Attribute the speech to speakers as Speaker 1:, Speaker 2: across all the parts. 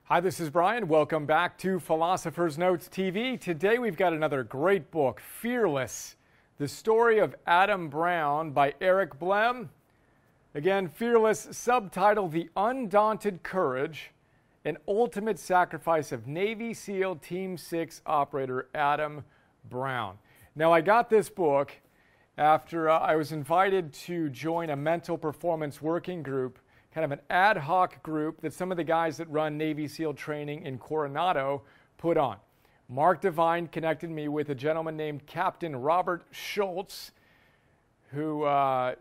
Speaker 1: Hi, this is Brian. Welcome back to Philosopher's Notes TV. Today we've got another great book, Fearless, the story of Adam Brown by Eric Blehm. Again, Fearless, subtitled The Undaunted Courage and Ultimate Sacrifice of Navy SEAL Team 6 operator Adam Brown. Now, I got this book after I was invited to join a mental performance working group, kind of an ad hoc group that some of the guys that run Navy SEAL training in Coronado put on. Mark Devine connected me with a gentleman named Captain Robert Schoultz, who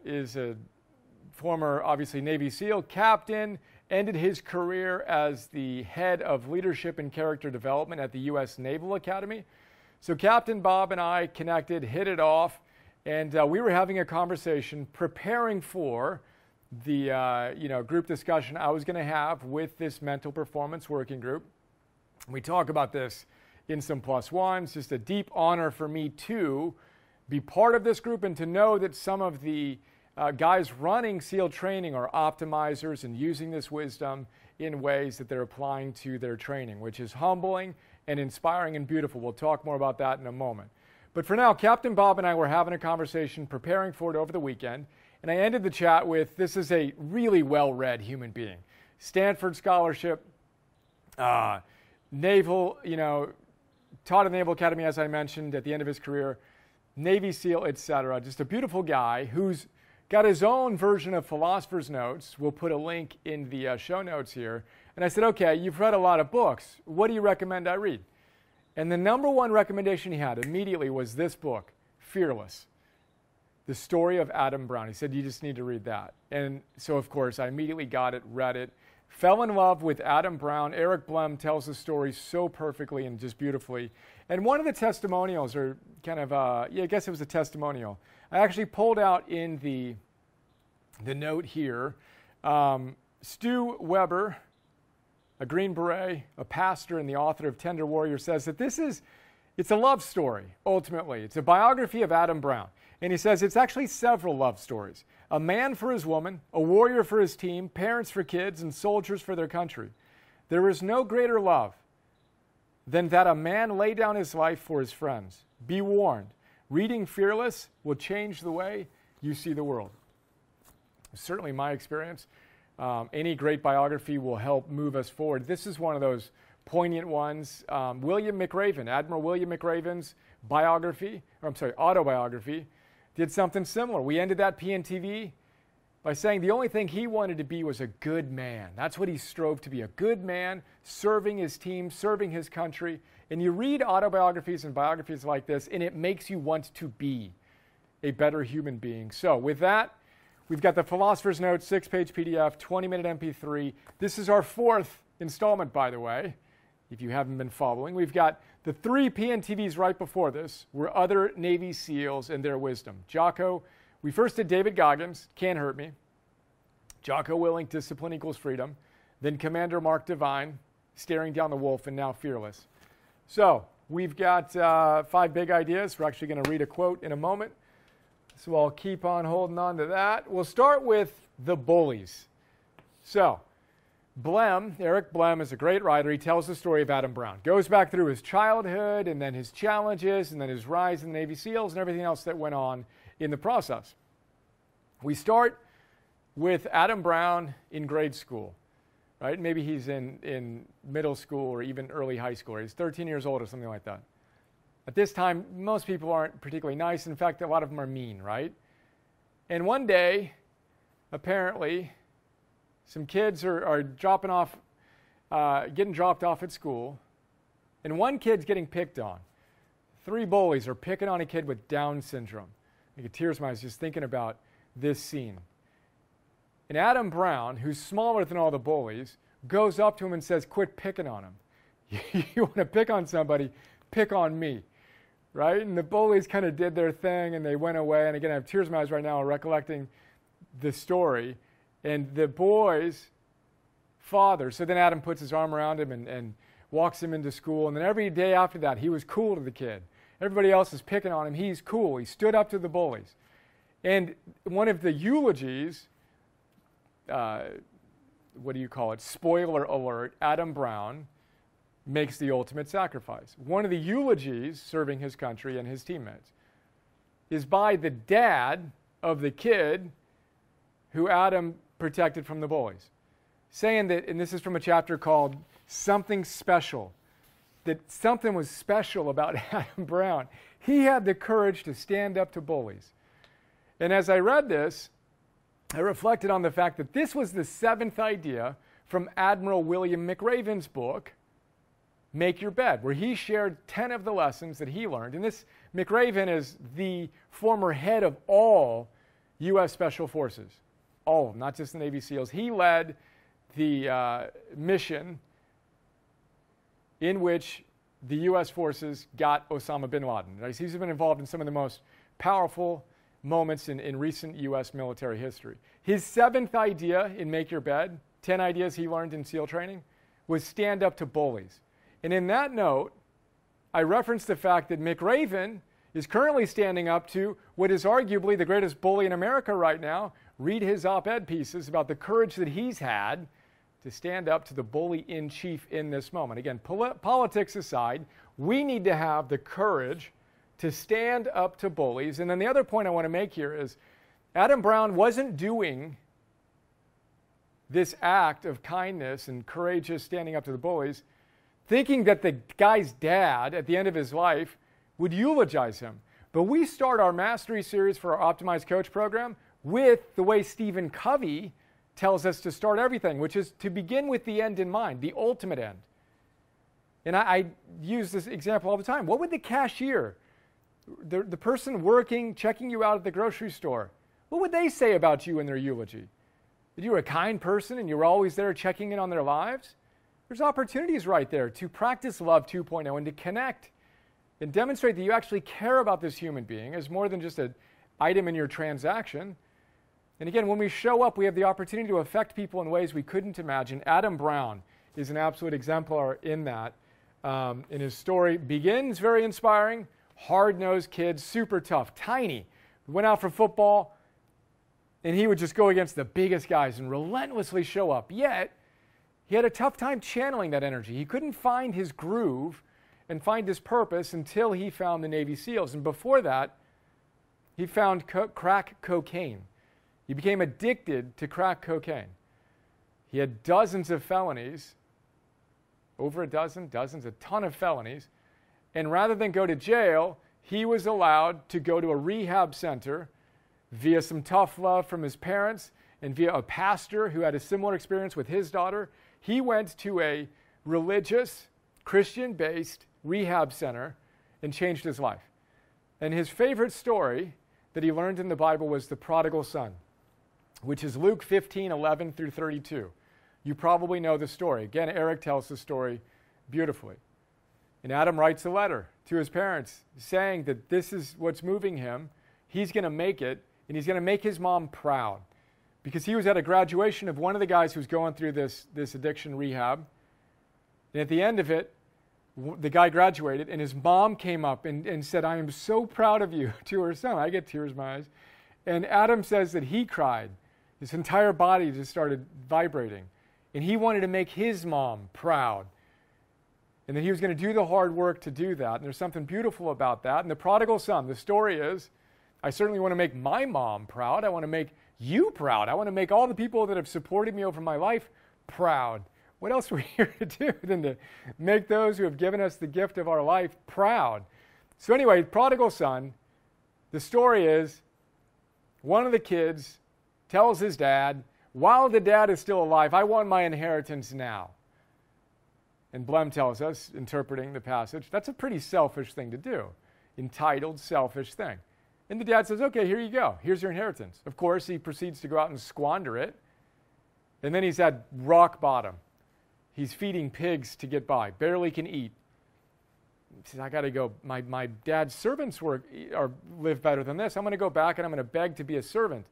Speaker 1: is a former, obviously, Navy SEAL captain, ended his career as the head of leadership and character development at the U.S. Naval Academy. So Captain Bob and I connected, hit it off, and we were having a conversation preparing for the group discussion I was going to have with this mental performance working group. We talk about this in some plus ones. Just a deep honor for me to be part of this group and to know that some of the guys running SEAL training are optimizers and using this wisdom in ways that they're applying to their training, which is humbling and inspiring and beautiful. We'll talk more about that in a moment. But for now, Captain Bob and I were having a conversation, preparing for it over the weekend. And I ended the chat with, this is a really well-read human being. Stanford scholarship, naval, taught at the Naval Academy, as I mentioned, at the end of his career, Navy SEAL, etc. Just a beautiful guy who's got his own version of Philosopher's Notes. We'll put a link in the show notes here. And I said, okay, you've read a lot of books. What do you recommend I read? And the number one recommendation he had immediately was this book, Fearless, the story of Adam Brown. He said, you just need to read that. And so, of course, I immediately got it, read it, fell in love with Adam Brown. Eric Blehm tells the story so perfectly and just beautifully. And one of the testimonials, or kind of, I guess it was a testimonial, I actually pulled out in the note here, Stu Weber, a Green Beret, a pastor and the author of Tender Warrior, says that it's a love story, ultimately. It's a biography of Adam Brown. And he says it's actually several love stories. A man for his woman, a warrior for his team, parents for kids, and soldiers for their country. There is no greater love than that a man lay down his life for his friends. Be warned, reading Fearless will change the way you see the world. Certainly my experience. Any great biography will help move us forward. This is one of those poignant ones. William McRaven, Admiral William McRaven's autobiography, did something similar. We ended that PNTV by saying the only thing he wanted to be was a good man. That's what he strove to be, a good man, serving his team, serving his country. And you read autobiographies and biographies like this, and it makes you want to be a better human being. So with that, we've got the Philosopher's Notes, 6-page PDF, 20-minute MP3. This is our fourth installment, by the way, if you haven't been following. We've got the 3 PNTVs right before this were other Navy SEALs and their wisdom. Jocko, we first did David Goggins, Can't Hurt Me. Jocko Willink, Discipline Equals Freedom. Then Commander Mark Devine, Staring Down the Wolf, and now Fearless. So we've got 5 big ideas. We're actually going to read a quote in a moment. So I'll keep on holding on to that. We'll start with the Bullies. So Blehm, Eric Blehm, is a great writer. He tells the story of Adam Brown. Goes back through his childhood and then his challenges and then his rise in the Navy SEALs and everything else that went on in the process. We start with Adam Brown in grade school, right? Maybe he's in middle school or even early high school. He's 13 years old or something like that. At this time, most people aren't particularly nice. In fact, a lot of them are mean, right? And one day, apparently, some kids are dropping off, getting dropped off at school, and one kid's getting picked on. 3 bullies are picking on a kid with Down syndrome. I get tears in my eyes just thinking about this scene. And Adam Brown, who's smaller than all the bullies, goes up to him and says, quit picking on him. You want to pick on somebody, pick on me. Right? And the bullies kind of did their thing, and they went away. And again, I have tears in my eyes right now recollecting the story. And the boy's father, so then Adam puts his arm around him and walks him into school. And then every day after that, he was cool to the kid. Everybody else is picking on him. He's cool. He stood up to the bullies. And one of the eulogies what do you call it? Spoiler alert, Adam Brown makes the ultimate sacrifice. One of the eulogies serving his country and his teammates is by the dad of the kid who Adam protected from the bullies, saying that, and this is from a chapter called Something Special, that something was special about Adam Brown. He had the courage to stand up to bullies. And as I read this, I reflected on the fact that this was the 7th idea from Admiral William McRaven's book, Make Your Bed, where he shared 10 of the lessons that he learned. And this McRaven is the former head of all U.S. Special Forces, all of them, not just the Navy SEALs. He led the mission in which the U.S. forces got Osama bin Laden. Right? He's been involved in some of the most powerful moments in recent U.S. military history. His 7th idea in Make Your Bed, 10 ideas he learned in SEAL training, was stand up to bullies. And in that note, I referenced the fact that McRaven is currently standing up to what is arguably the greatest bully in America right now. Read his op-ed pieces about the courage that he's had to stand up to the bully-in-chief in this moment. Again, politics aside, we need to have the courage to stand up to bullies. And then the other point I want to make here is Adam Brown wasn't doing this act of kindness and courageous standing up to the bullies thinking that the guy's dad at the end of his life would eulogize him. But we start our mastery series for our Optimized Coach program with the way Stephen Covey tells us to start everything, which is to begin with the end in mind, the ultimate end. And I use this example all the time. What would the cashier, the person working, checking you out at the grocery store, what would they say about you in their eulogy? That you were a kind person and you were always there checking in on their lives? There's opportunities right there to practice Love 2.0 and to connect and demonstrate that you actually care about this human being as more than just an item in your transaction. And again, when we show up, we have the opportunity to affect people in ways we couldn't imagine. Adam Brown is an absolute exemplar in that. And his story begins very inspiring. Hard-nosed kid, super tough, tiny. Went out for football, and he would just go against the biggest guys and relentlessly show up. Yet, he had a tough time channeling that energy. He couldn't find his groove and find his purpose until he found the Navy SEALs. And before that, he found crack cocaine. He became addicted to crack cocaine. He had dozens of felonies, over a ton of felonies. And rather than go to jail, he was allowed to go to a rehab center via some tough love from his parents and via a pastor who had a similar experience with his daughter. He went to a religious, Christian-based rehab center and changed his life. And his favorite story that he learned in the Bible was the Prodigal Son, which is Luke 15:11 through 32. You probably know the story. Again, Eric tells the story beautifully. And Adam writes a letter to his parents saying that this is what's moving him. He's going to make it, and he's going to make his mom proud. Because he was at a graduation of one of the guys who's going through this addiction rehab. And at the end of it, the guy graduated, and his mom came up and said, "I am so proud of you," to her son. I get tears in my eyes. And Adam says that he cried. His entire body just started vibrating. And he wanted to make his mom proud. And that he was going to do the hard work to do that. And there's something beautiful about that. And the prodigal son, the story is, I certainly want to make my mom proud. I want to make you proud. I want to make all the people that have supported me over my life proud. What else are we here to do than to make those who have given us the gift of our life proud? So anyway, prodigal son, the story is one of the kids tells his dad, while the dad is still alive, "I want my inheritance now." And Blehm tells us, interpreting the passage, that's a pretty selfish thing to do. Entitled, selfish thing. And the dad says, "Okay, here you go. Here's your inheritance." Of course, he proceeds to go out and squander it. And then he's at rock bottom. He's feeding pigs to get by, barely can eat. He says, "I got to go. My dad's servants live better than this. I'm going to go back and I'm going to beg to be a servant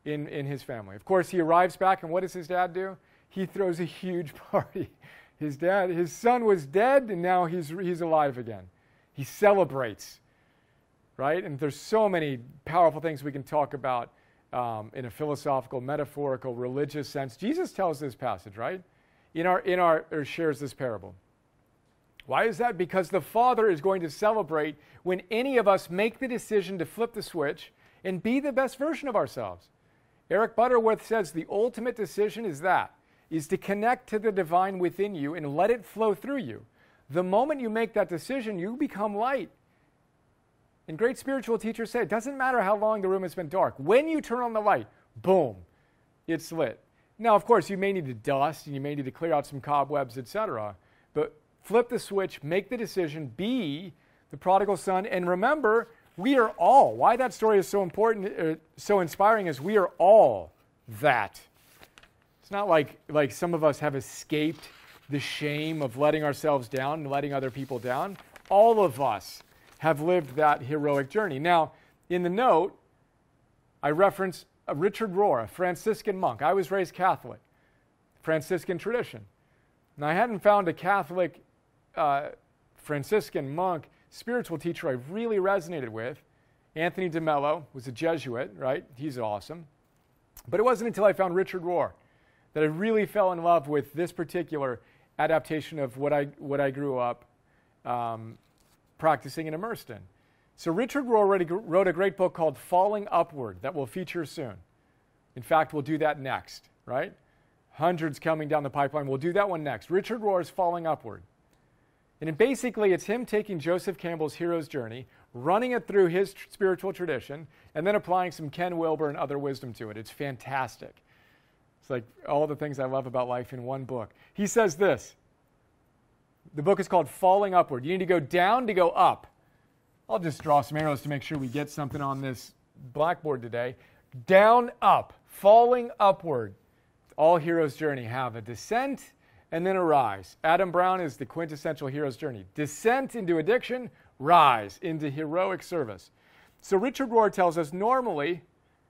Speaker 1: in his family." Of course, he arrives back, and what does his dad do? He throws a huge party. His son was dead, and now he's alive again. He celebrates, right? And there's so many powerful things we can talk about in a philosophical, metaphorical, religious sense. Jesus tells this passage, right? Or shares this parable. Why is that? Because the Father is going to celebrate when any of us make the decision to flip the switch and be the best version of ourselves. Eric Butterworth says the ultimate decision is to connect to the divine within you and let it flow through you. The moment you make that decision, you become light. And great spiritual teachers say it doesn't matter how long the room has been dark. When you turn on the light, boom, it's lit. Now, of course, you may need to dust and you may need to clear out some cobwebs, etc. But flip the switch, make the decision, be the prodigal son, and remember, we are all, why that story is so important, so inspiring, is we are all that. It's not like some of us have escaped the shame of letting ourselves down and letting other people down. All of us have lived that heroic journey. Now, in the note, I reference Richard Rohr, a Franciscan monk. I was raised Catholic, Franciscan tradition. And I hadn't found a Catholic Franciscan monk spiritual teacher I really resonated with. Anthony de Mello was a Jesuit, right? He's awesome. But it wasn't until I found Richard Rohr that I really fell in love with this particular adaptation of what I grew up practicing and immersed in. So Richard Rohr wrote a great book called Falling Upward that we'll feature soon. In fact, we'll do that next, right? Hundreds coming down the pipeline. We'll do that one next. Richard Rohr's Falling Upward. And basically, it's him taking Joseph Campbell's hero's journey, running it through his spiritual tradition, and then applying some Ken Wilber and other wisdom to it. It's fantastic. It's like all the things I love about life in one book. He says this. The book is called Falling Upward. You need to go down to go up. I'll just draw some arrows to make sure we get something on this blackboard today. Down, up, falling upward. All hero's journey have a descent and then a rise. Adam Brown is the quintessential hero's journey. Descent into addiction, rise into heroic service. So Richard Rohr tells us normally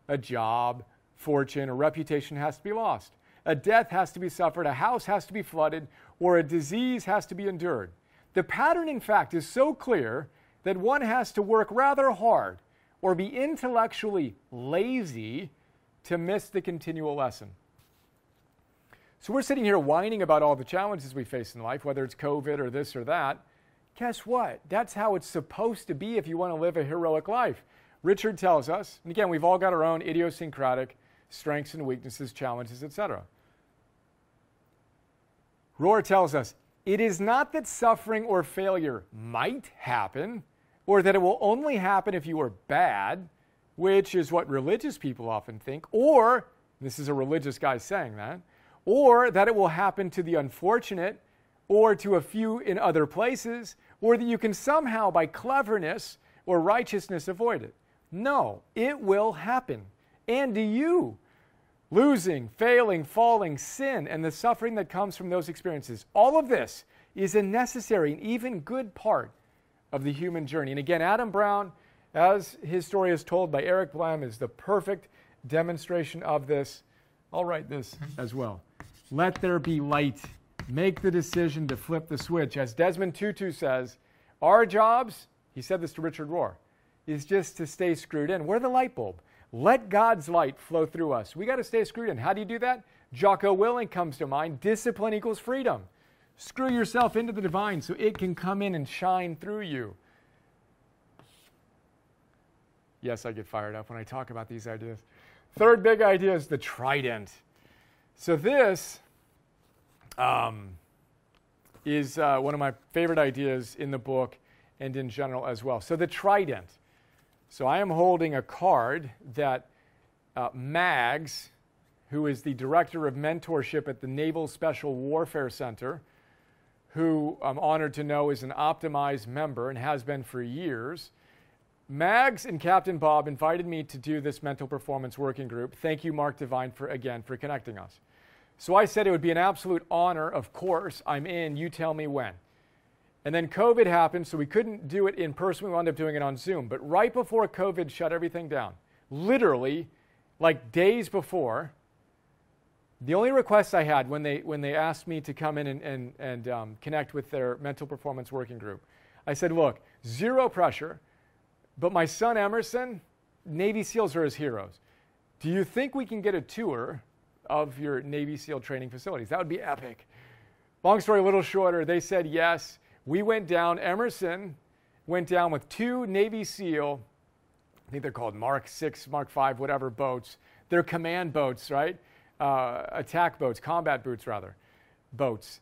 Speaker 1: a job, fortune, or reputation has to be lost. A death has to be suffered, a house has to be flooded, or a disease has to be endured. The pattern, in fact, is so clear that one has to work rather hard or be intellectually lazy to miss the continual lesson. So we're sitting here whining about all the challenges we face in life, whether it's COVID or this or that. Guess what? That's how it's supposed to be if you want to live a heroic life. Richard tells us, and again, we've all got our own idiosyncratic strengths and weaknesses, challenges, etc. Rohr tells us, it is not that suffering or failure might happen, or that it will only happen if you are bad, which is what religious people often think, or, this is a religious guy saying that, or that it will happen to the unfortunate, or to a few in other places, or that you can somehow, by cleverness or righteousness, avoid it. No, it will happen. And to you, losing, failing, falling, sin, and the suffering that comes from those experiences, all of this is a necessary and even good part of the human journey. And again, Adam Brown, as his story is told by Eric Blehm, is the perfect demonstration of this. I'll write this as well. Let there be light. Make the decision to flip the switch. As Desmond Tutu says, our jobs, he said this to Richard Rohr, is just to stay screwed in. We're the light bulb. Let God's light flow through us. We got to stay screwed in. How do you do that? Jocko Willink comes to mind. Discipline equals freedom. Screw yourself into the divine so it can come in and shine through you. Yes, I get fired up when I talk about these ideas. Third big idea is the Trident. So this is one of my favorite ideas in the book and in general as well. So the Trident. So I am holding a card that Mags, who is the director of mentorship at the Naval Special Warfare Center, who I'm honored to know is an optimized member and has been for years. Mags and Captain Bob invited me to do this mental performance working group. Thank you, Mark Devine, for connecting us. So I said it would be an absolute honor. Of course, I'm in. You tell me when. And then COVID happened, so we couldn't do it in person. We wound up doing it on Zoom. But right before COVID shut everything down, literally like days before, the only request I had when they asked me to come in and connect with their mental performance working group, I said, look, zero pressure, but my son Emerson, Navy SEALs are his heroes. Do you think we can get a tour of your Navy SEAL training facilities? That would be epic. Long story a little shorter, they said yes. We went down. Emerson went down with 2 Navy SEAL, I think they're called Mark 6, Mark 5, whatever boats. They're command boats, right? Attack boats, combat boots rather, boats.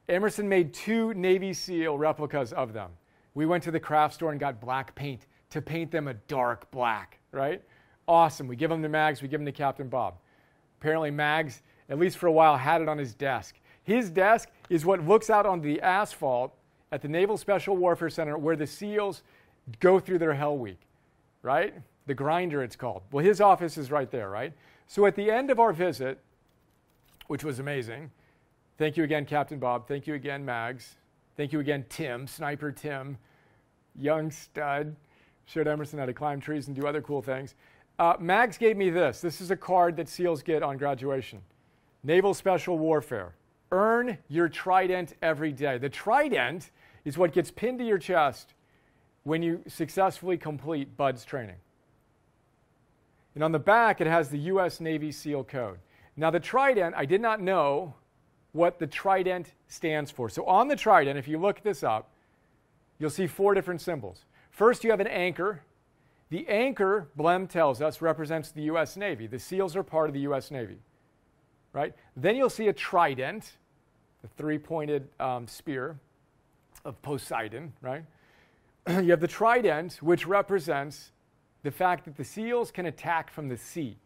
Speaker 1: Emerson made 2 Navy SEAL replicas of them. We went to the craft store and got black paint to paint them a dark black, right? Awesome. We give them to Mags, we give them to Captain Bob. Apparently Mags, at least for a while, had it on his desk. His desk is what looks out on the asphalt at the Naval Special Warfare Center where the SEALs go through their Hell Week, right? The grinder, it's called. Well, his office is right there, right? So at the end of our visit, which was amazing, thank you again, Captain Bob. Thank you again, Mags. Thank you again, Tim, Sniper Tim, young stud. Showed Emerson how to climb trees and do other cool things. Mags gave me this. This is a card that SEALs get on graduation. Naval Special Warfare. Earn your Trident every day. The Trident is what gets pinned to your chest when you successfully complete BUD/S training. And on the back, it has the U.S. Navy SEAL code. Now, the Trident, I did not know what the Trident stands for. So on the Trident, if you look this up, you'll see 4 different symbols. First, you have an anchor. The anchor, Blehm tells us, represents the U.S. Navy. The SEALs are part of the U.S. Navy, right? Then you'll see a trident, the 3-pointed spear of Poseidon, right? You have the trident, which represents the fact that the SEALs can attack from the sea.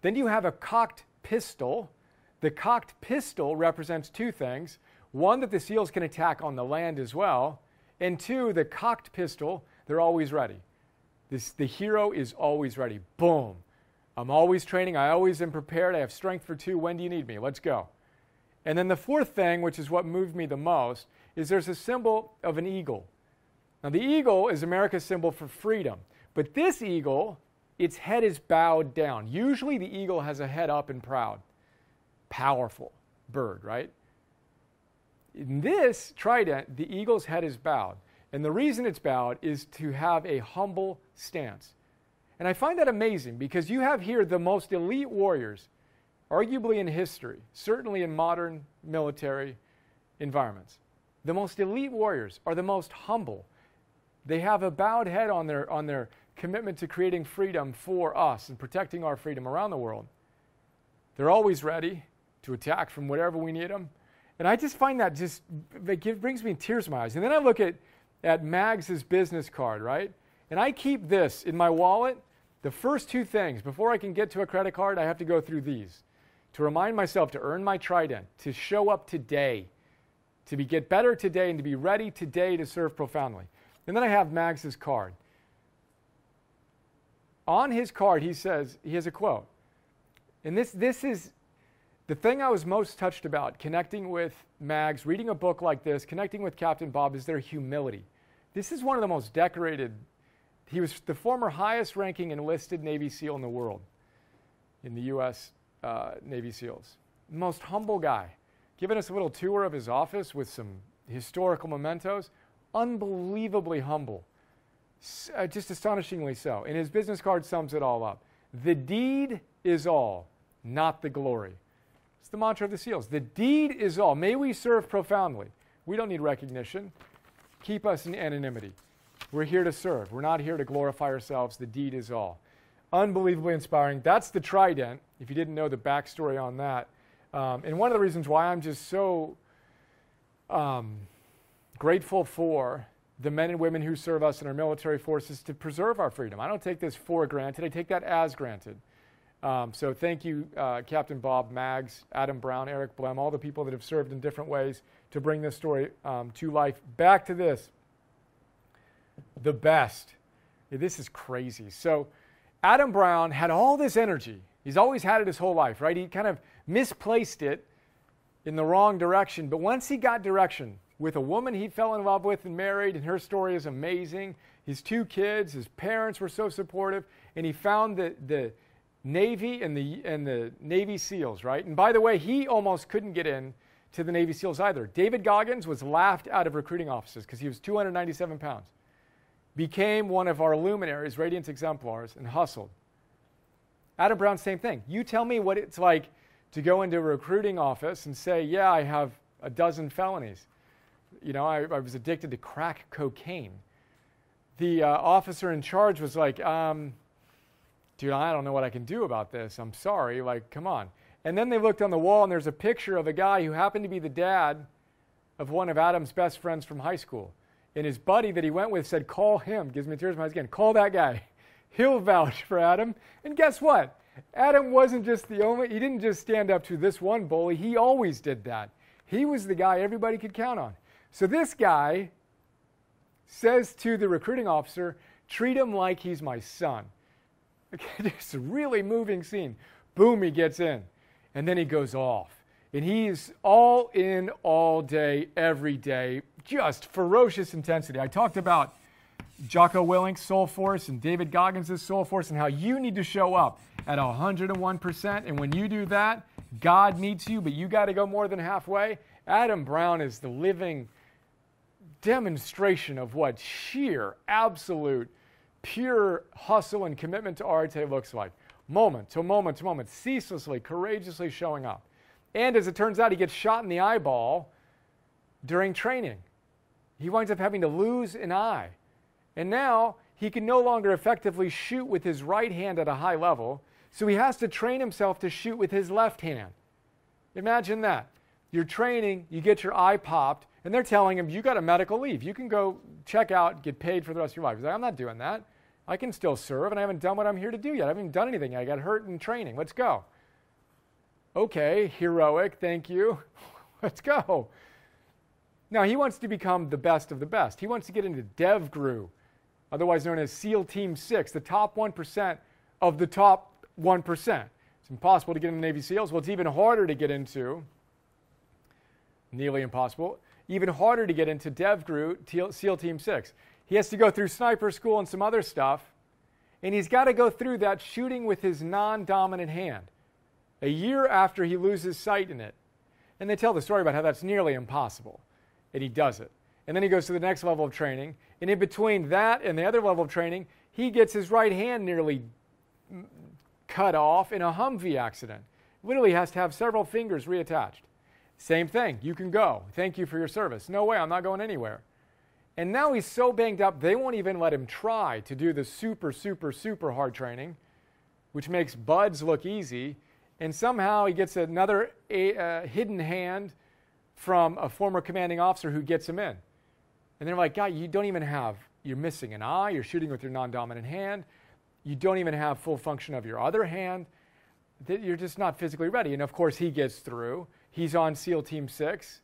Speaker 1: Then you have a cocked pistol. The cocked pistol represents 2 things. One, that the SEALs can attack on the land as well. And 2, the cocked pistol, they're always ready. The hero is always ready. Boom. I'm always training. I always am prepared. I have strength for 2. When do you need me? Let's go. And then the 4th thing, which is what moved me the most, is there's a symbol of an eagle. Now, the eagle is America's symbol for freedom. But this eagle, its head is bowed down. Usually the eagle has a head up and proud. Powerful bird, right? In this trident, the eagle's head is bowed. And the reason it's bowed is to have a humble stance. And I find that amazing because you have here the most elite warriors, arguably in history, certainly in modern military environments. The most elite warriors are the most humble. They have a bowed head on their commitment to creating freedom for us and protecting our freedom around the world. They're always ready to attack from wherever we need them. And I just find that it brings me tears to my eyes. And then I look at Mags's business card, right? And I keep this in my wallet. The first 2 things, before I can get to a credit card, I have to go through these. To remind myself to earn my trident, to show up today, to get better today, and to be ready today to serve profoundly. And then I have Mags's card. On his card, he says, he has a quote. And this is the thing I was most touched about, connecting with Mags, reading a book like this, connecting with Captain Bob, is their humility. This is one of the most decorated. He was the former highest ranking enlisted Navy SEAL in the world, in the U.S. Navy SEAls. Most humble guy. Giving us a little tour of his office with some historical mementos. Unbelievably humble. Just astonishingly so. And his business card sums it all up. The deed is all, not the glory. It's the mantra of the SEALs. The deed is all. May we serve profoundly. We don't need recognition. Keep us in anonymity. We're here to serve. We're not here to glorify ourselves. The deed is all. Unbelievably inspiring. That's the Trident, if you didn't know the backstory on that. And one of the reasons why I'm just so grateful for the men and women who serve us in our military forces to preserve our freedom. I don't take this for granted. I take that as granted. So thank you, Captain Bob, Mags, Adam Brown, Eric Blehm, all the people that have served in different ways to bring this story to life. Back to this. The best. This is crazy. So Adam Brown had all this energy. He's always had it his whole life, right? He kind of misplaced it in the wrong direction. But once he got direction with a woman he fell in love with and married, and her story is amazing. His 2 kids, his parents were so supportive, and he found the Navy and the Navy SEALs, right? And by the way, he almost couldn't get in to the Navy SEALs either. David Goggins was laughed out of recruiting offices because he was 297 pounds. Became one of our luminaries, Radiant Exemplars, and hustled. Adam Brown, same thing. You tell me what it's like to go into a recruiting office and say, yeah, I have a dozen felonies. You know, I was addicted to crack cocaine. The officer in charge was like, dude, I don't know what I can do about this. I'm sorry. Like, come on. And then they looked on the wall, and there's a picture of a guy who happened to be the dad of one of Adam's best friends from high school. And his buddy that he went with said, call him. Gives me tears in my eyes again. Call that guy. He'll vouch for Adam. And guess what? Adam wasn't just he didn't just stand up to this one bully. He always did that. He was the guy everybody could count on. So this guy says to the recruiting officer, treat him like he's my son. Okay, it's a really moving scene. Boom, he gets in. And then he goes off. And he's all in all day, every day, just ferocious intensity. I talked about Jocko Willink's Soul Force and David Goggins' Soul Force and how you need to show up at 101%. And when you do that, God meets you, but you got to go more than halfway. Adam Brown is the living demonstration of what sheer, absolute, pure hustle and commitment to arte looks like. Moment to moment to moment, ceaselessly, courageously showing up. And as it turns out, he gets shot in the eyeball during training. He winds up having to lose an eye. And now he can no longer effectively shoot with his right hand at a high level, so he has to train himself to shoot with his left hand. Imagine that. You're training, you get your eye popped, and they're telling him, you got a medical leave. You can go check out, get paid for the rest of your life. He's like, I'm not doing that. I can still serve, and I haven't done what I'm here to do yet. I haven't even done anything yet. I got hurt in training. Let's go. Okay, heroic, thank you. Let's go. Now, he wants to become the best of the best. He wants to get into DevGru, otherwise known as SEAL Team 6, the top 1% of the top 1%. It's impossible to get into Navy SEALs. Well, it's even harder to get into, nearly impossible, even harder to get into DevGru, SEAL Team 6. He has to go through sniper school and some other stuff, and he's got to go through that shooting with his non-dominant hand a year after he loses sight in it. And they tell the story about how that's nearly impossible, and he does it. And then he goes to the next level of training, and in between that and the other level of training, he gets his right hand nearly cut off in a Humvee accident. Literally has to have several fingers reattached. Same thing. You can go. Thank you for your service. No way, I'm not going anywhere. And now he's so banged up, they won't even let him try to do the super, super, super hard training, which makes buds look easy. And somehow he gets another hidden hand from a former commanding officer who gets him in. And they're like, God, you don't even have, you're missing an eye, you're shooting with your non-dominant hand, you don't even have full function of your other hand, you're just not physically ready. And of course he gets through. He's on SEAL Team 6.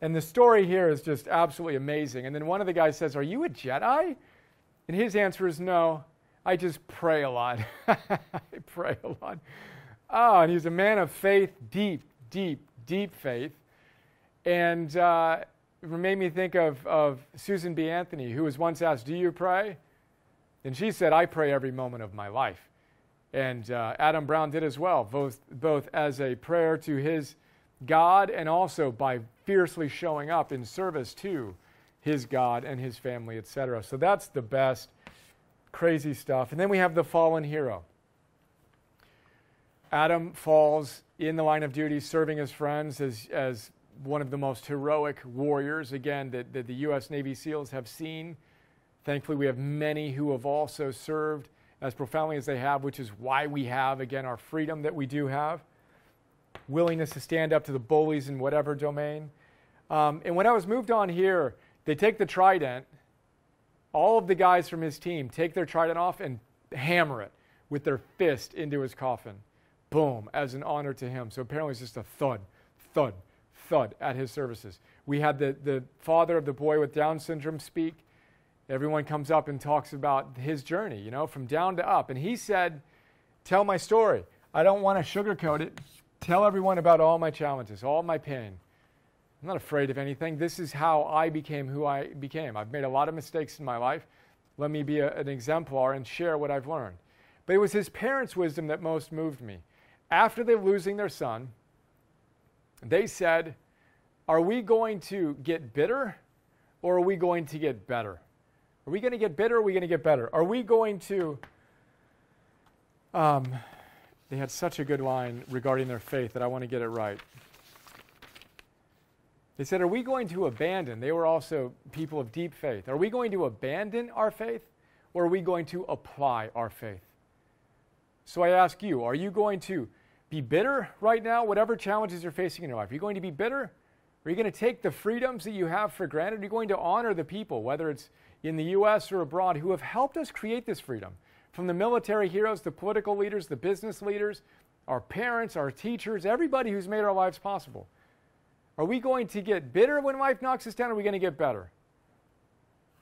Speaker 1: And the story here is just absolutely amazing. And then one of the guys says, are you a Jedi? And his answer is, no, I just pray a lot. I pray a lot. Oh, and he's a man of faith, deep, deep, deep faith. And it made me think of Susan B. Anthony, who was once asked, do you pray? And she said, I pray every moment of my life. And Adam Brown did as well, both as a prayer to his God and also by fiercely showing up in service to his God and his family, etc. So that's the best, crazy stuff. And then we have the fallen hero. Adam falls in the line of duty serving his friends as one of the most heroic warriors, again, that the U.S. Navy SEALs have seen. Thankfully, we have many who have also served as profoundly as they have, which is why we have, again, our freedom that we do have. Willingness to stand up to the bullies in whatever domain. And when I was moved on here, they take the Trident. All of the guys from his team take their Trident off and hammer it with their fist into his coffin. Boom, as an honor to him. So apparently it's just a thud, thud, thud at his services. We had the father of the boy with Down syndrome speak. Everyone comes up and talks about his journey, from down to up. And he said, tell my story. I don't want to sugarcoat it. Tell everyone about all my challenges, all my pain. I'm not afraid of anything. This is how I became who I became. I've made a lot of mistakes in my life. Let me be an exemplar and share what I've learned. But it was his parents' wisdom that most moved me. After they were losing their son, they said, are we going to get bitter or are we going to get better? Are we going to get bitter or are we going to get better? Are we going to They had such a good line regarding their faith that I want to get it right. They said, are we going to abandon? They were also people of deep faith. Are we going to abandon our faith, or are we going to apply our faith? So I ask you, are you going to be bitter right now, whatever challenges you're facing in your life? Are you going to be bitter? Are you going to take the freedoms that you have for granted? Are you going to honor the people, whether it's in the U.S. or abroad, who have helped us create this freedom? From the military heroes, the political leaders, the business leaders, our parents, our teachers, everybody who's made our lives possible. Are we going to get bitter when life knocks us down, or are we going to get better?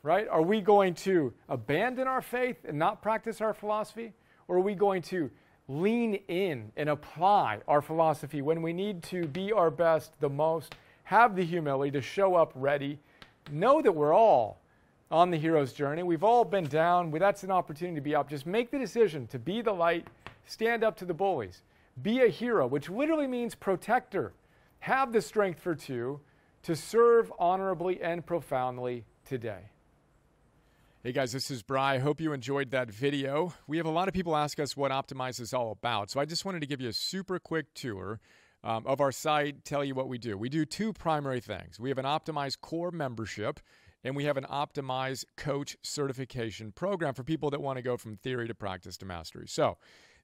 Speaker 1: Right? Are we going to abandon our faith and not practice our philosophy? Or are we going to lean in and apply our philosophy when we need to be our best the most, have the humility to show up ready, know that we're all on the hero's journey. We've all been down. That's an opportunity to be up. Just make the decision to be the light, stand up to the bullies, be a hero, which literally means protector. Have the strength for two to serve honorably and profoundly today. Hey guys, this is Bri. I hope you enjoyed that video. We have a lot of people ask us what Optimize is all about, so I just wanted to give you a super quick tour of our site, tell you what we do. We do two primary things. We have an Optimize core membership, and we have an Optimize coach certification program for people that want to go from theory to practice to mastery. So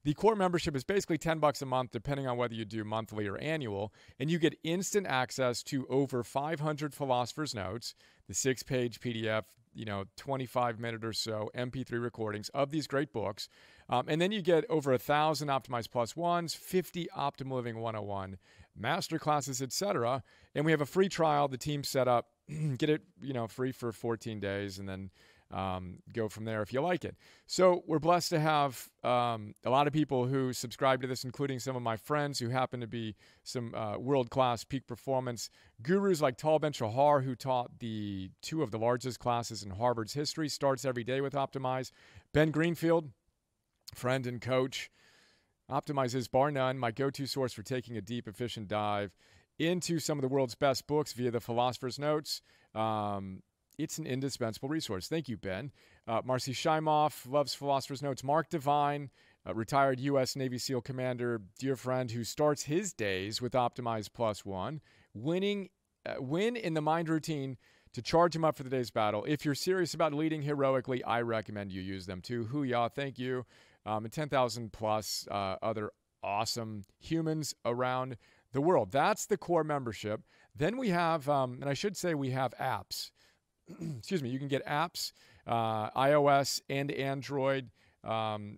Speaker 1: the core membership is basically $10 a month, depending on whether you do monthly or annual, and you get instant access to over 500 philosophers' notes, the 6-page PDF, 25-minute or so MP3 recordings of these great books. And then you get over 1,000 Optimize Plus ones, 50 Optimal Living 101 master classes, etc. And we have a free trial. The team set up, get it, free for 14 days, and then go from there if you like it. So we're blessed to have a lot of people who subscribe to this, including some of my friends who happen to be some world-class peak performance gurus like Tal Ben-Shahar, who taught two of the largest classes in Harvard's history, starts every day with Optimize. Ben Greenfield, friend and coach. Optimize is, bar none, my go-to source for taking a deep, efficient dive into some of the world's best books via the Philosopher's Notes. It's an indispensable resource. Thank you, Ben. Marcy Shimoff loves Philosopher's Notes. Mark Devine, retired U.S. Navy SEAL commander, dear friend, who starts his days with Optimize Plus One. Win in the mind routine to charge him up for the day's battle. If you're serious about leading heroically, I recommend you use them too. Hoo-yah, thank you. And 10,000 plus other awesome humans around the world. That's the core membership. Then we have, and I should say we have apps. Excuse me, you can get apps, iOS and Android. We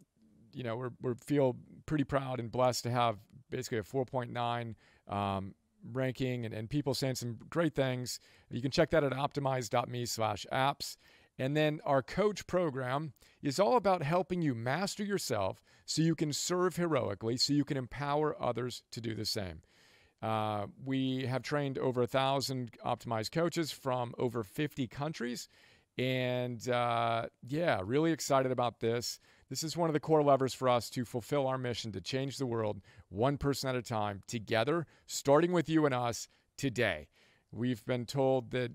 Speaker 1: feel pretty proud and blessed to have basically a 4.9 ranking and people saying some great things. You can check that at optimize.me/apps. And then our coach program is all about helping you master yourself so you can serve heroically, so you can empower others to do the same. We have trained over 1,000 Optimize coaches from over 50 countries. And really excited about this. This is one of the core levers for us to fulfill our mission to change the world one person at a time together, starting with you and us today. We've been told that,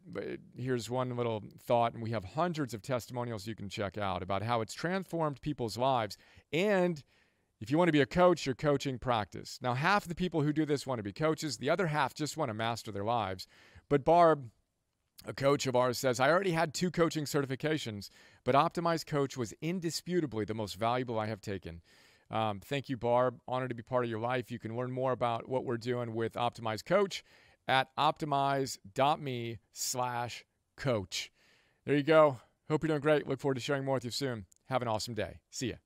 Speaker 1: here's one little thought, and we have hundreds of testimonials you can check out about how it's transformed people's lives. And if you want to be a coach, your coaching practice. Now, half of the people who do this want to be coaches. The other half just want to master their lives. But Barb, a coach of ours, says, I already had 2 coaching certifications, but Optimize Coach was indisputably the most valuable I have taken. Thank you, Barb. Honored to be part of your life. You can learn more about what we're doing with Optimize Coach at optimize.me/coach. There you go. Hope you're doing great. Look forward to sharing more with you soon. Have an awesome day. See ya.